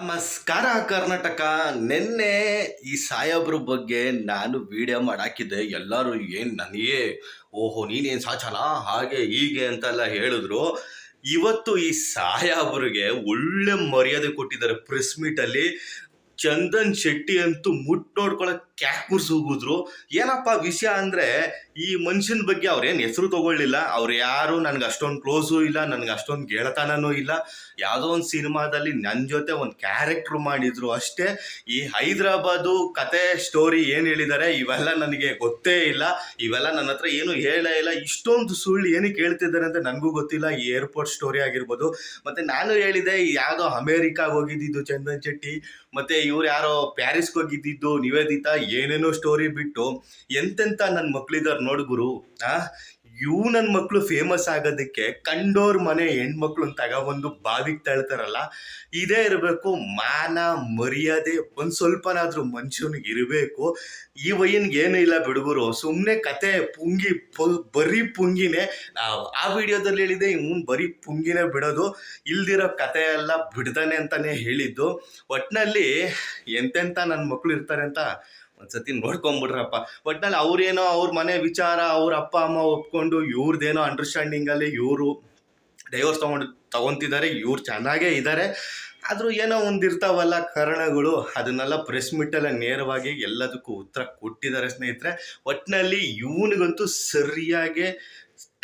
ನಮಸ್ಕಾರ ಕರ್ನಾಟಕ. ನಿನ್ನೆ ಈ ಸಾಹೇಬ್ರ ಬಗ್ಗೆ ನಾನು ವಿಡಿಯೋ ಮಾಡಾಕಿದ್ದೆ. ಎಲ್ಲರೂ ಏನು ನನಗೆ ಓಹೋ ನೀನೇನು ಸಾಚಲ ಹಾಗೆ ಹೀಗೆ ಅಂತೆಲ್ಲ ಹೇಳಿದ್ರು. ಇವತ್ತು ಈ ಸಾಹೇಬ್ರಿಗೆ ಒಳ್ಳೆ ಮರ್ಯಾದೆ ಕೊಟ್ಟಿದ್ದಾರೆ. ಪ್ರೆಸ್ ಮೀಟಲ್ಲಿ ಚಂದನ್ ಶೆಟ್ಟಿ ಅಂತೂ ನೋಡ್ಕೊಳಕ್ ಕ್ಯಾಕುರ್ಸ್ ಹೋಗಿದ್ರು. ಏನಪ್ಪ ವಿಷಯ ಅಂದ್ರೆ, ಈ ಮನುಷ್ಯನ ಬಗ್ಗೆ ಅವ್ರೇನು ಹೆಸರು ತಗೊಳ್ಳಿಲ್ಲ. ಅವ್ರು ಯಾರು ನನ್ಗೆ ಅಷ್ಟೊಂದು ಕ್ಲೋಸು ಇಲ್ಲ, ನನ್ಗೆ ಅಷ್ಟೊಂದು ಗೆಳತನನೂ ಇಲ್ಲ. ಯಾವುದೋ ಒಂದು ಸಿನಿಮಾದಲ್ಲಿ ನನ್ನ ಜೊತೆ ಒಂದು ಕ್ಯಾರೆಕ್ಟ್ರು ಮಾಡಿದ್ರು ಅಷ್ಟೇ. ಈ ಹೈದರಾಬಾದು ಕತೆ ಸ್ಟೋರಿ ಏನು ಹೇಳಿದ್ದಾರೆ ಇವೆಲ್ಲ ನನಗೆ ಗೊತ್ತೇ ಇಲ್ಲ. ಇವೆಲ್ಲ ನನ್ನ ಹತ್ರ ಏನು ಹೇಳೇ ಇಲ್ಲ. ಇಷ್ಟೊಂದು ಸುಳ್ಳು ಏನಕ್ಕೆ ಹೇಳ್ತಿದ್ದಾರೆ ಅಂತ ನನಗೂ ಗೊತ್ತಿಲ್ಲ. ಈ ಏರ್ಪೋರ್ಟ್ ಸ್ಟೋರಿ ಆಗಿರ್ಬೋದು. ಮತ್ತೆ ನಾನು ಹೇಳಿದೆ ಯಾವುದೋ ಅಮೇರಿಕಾಗೆ ಹೋಗಿದ್ದು ಚಂದನ್ ಶೆಟ್ಟಿ, ಮತ್ತೆ ಇವ್ರು ಯಾರೋ ಪ್ಯಾರಿಸ್ಗೆ ಹೋಗಿದ್ದು ನಿವೇದಿತಾ, ಏನೇನೋ ಸ್ಟೋರಿ ಬಿಟ್ಟು ಎಂತೆಂತ ನನ್ನ ಮಕ್ಳಿದಾರೆ ನೋಡು ಗುರು. ಇವು ನನ್ನ ಮಕ್ಕಳು ಫೇಮಸ್ ಆಗೋದಕ್ಕೆ ಕಂಡೋರ್ ಮನೆ ಹೆಣ್ಮಕ್ಳು ತಗೊಬಂದು ಬಾವಿಗೆ ತಳ್ತಾರಲ್ಲ, ಇದೇ ಇರಬೇಕು. ಮಾನ ಮರ್ಯಾದೆ ಒಂದು ಸ್ವಲ್ಪನಾದ್ರೂ ಮನುಷ್ಯನಿಗೆ ಇರಬೇಕು. ಈ ವಯ್ಯನ್ಗೆ ಏನೂ ಇಲ್ಲ ಬಿಡುಗರು. ಸುಮ್ಮನೆ ಕತೆ ಬರೀ ಪುಂಗಿನೇ. ಆ ವಿಡಿಯೋದಲ್ಲಿ ಹೇಳಿದೆ ಇವನು ಬರೀ ಪುಂಗಿನೇ ಬಿಡೋದು, ಇಲ್ದಿರೋ ಕತೆ ಎಲ್ಲ ಬಿಡ್ತಾನೆ ಅಂತಾನೆ ಹೇಳಿದ್ದು. ಒಟ್ಟಿನಲ್ಲಿ ಎಂತೆಂಥ ನನ್ನ ಮಕ್ಕಳು ಇರ್ತಾರೆ ಅಂತ ಒಂದ್ಸತಿ ನೋಡ್ಕೊಂಬಿಡ್ರಪ್ಪ. ಒಟ್ಟಿನಲ್ಲಿ ಅವ್ರೇನೋ ಅವ್ರ ಮನೆ ವಿಚಾರ ಅವ್ರ ಅಪ್ಪ ಅಮ್ಮ ಒಪ್ಕೊಂಡು ಇವ್ರದ್ದೇನೋ ಅಂಡರ್ಸ್ಟ್ಯಾಂಡಿಂಗಲ್ಲಿ ಇವರು ಡೈವರ್ಸ್ ತಗೊಂತಿದ್ದಾರೆ. ಇವ್ರು ಚೆನ್ನಾಗೇ ಇದ್ದಾರೆ. ಆದರೂ ಏನೋ ಒಂದು ಇರ್ತಾವಲ್ಲ ಕಾರಣಗಳು, ಅದನ್ನೆಲ್ಲ ಪ್ರೆಸ್ ಮೀಟೆಲ್ಲ ನೇರವಾಗಿ ಎಲ್ಲದಕ್ಕೂ ಉತ್ತರ ಕೊಟ್ಟಿದ್ದಾರೆ ಸ್ನೇಹಿತರೆ. ಒಟ್ಟಿನಲ್ಲಿ ಇವನಿಗಂತೂ ಸರಿಯಾಗಿ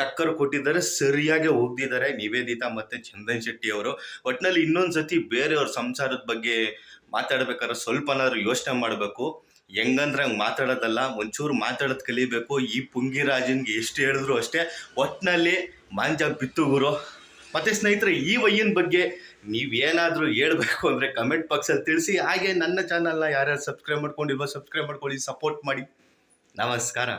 ಟಕ್ಕರ್ ಕೊಟ್ಟಿದ್ದಾರೆ, ಸರಿಯಾಗಿ ಹೋಗ್ದಿದ್ದಾರೆ ನಿವೇದಿತಾ ಮತ್ತು ಚಂದನ್ ಶೆಟ್ಟಿ ಅವರು. ಒಟ್ಟಿನಲ್ಲಿ ಇನ್ನೊಂದು ಸತಿ ಬೇರೆಯವ್ರ ಸಂಸಾರದ ಬಗ್ಗೆ ಮಾತಾಡ್ಬೇಕಾದ್ರೆ ಸ್ವಲ್ಪನಾದ್ರೂ ಯೋಚನೆ ಮಾಡಬೇಕು. ಹೆಂಗಂದ್ರೆ ಹಂಗೆ ಮಾತಾಡೋದಲ್ಲ, ಒಂಚೂರು ಮಾತಾಡೋದು ಕಲಿಬೇಕು. ಈ ಪುಂಗಿರಾಜನ್ಗೆ ಎಷ್ಟು ಹೇಳಿದ್ರು ಅಷ್ಟೇ. ಒಟ್ಟಿನಲ್ಲಿ ಮಾಂಜ ಬಿತ್ತುಗುರು. ಮತ್ತು ಸ್ನೇಹಿತರೆ, ಈ ವಯ್ಯನ ಬಗ್ಗೆ ನೀವೇನಾದರೂ ಹೇಳಬೇಕು ಅಂದರೆ ಕಮೆಂಟ್ ಬಾಕ್ಸಲ್ಲಿ ತಿಳಿಸಿ. ಹಾಗೆ ನನ್ನ ಚಾನಲ್ನ ಯಾರ್ಯಾರು ಸಬ್ಸ್ಕ್ರೈಬ್ ಮಾಡ್ಕೊಂಡಿಲ್ವೋ ಸಬ್ಸ್ಕ್ರೈಬ್ ಮಾಡ್ಕೊಳ್ಳಿ, ಸಪೋರ್ಟ್ ಮಾಡಿ. ನಮಸ್ಕಾರ.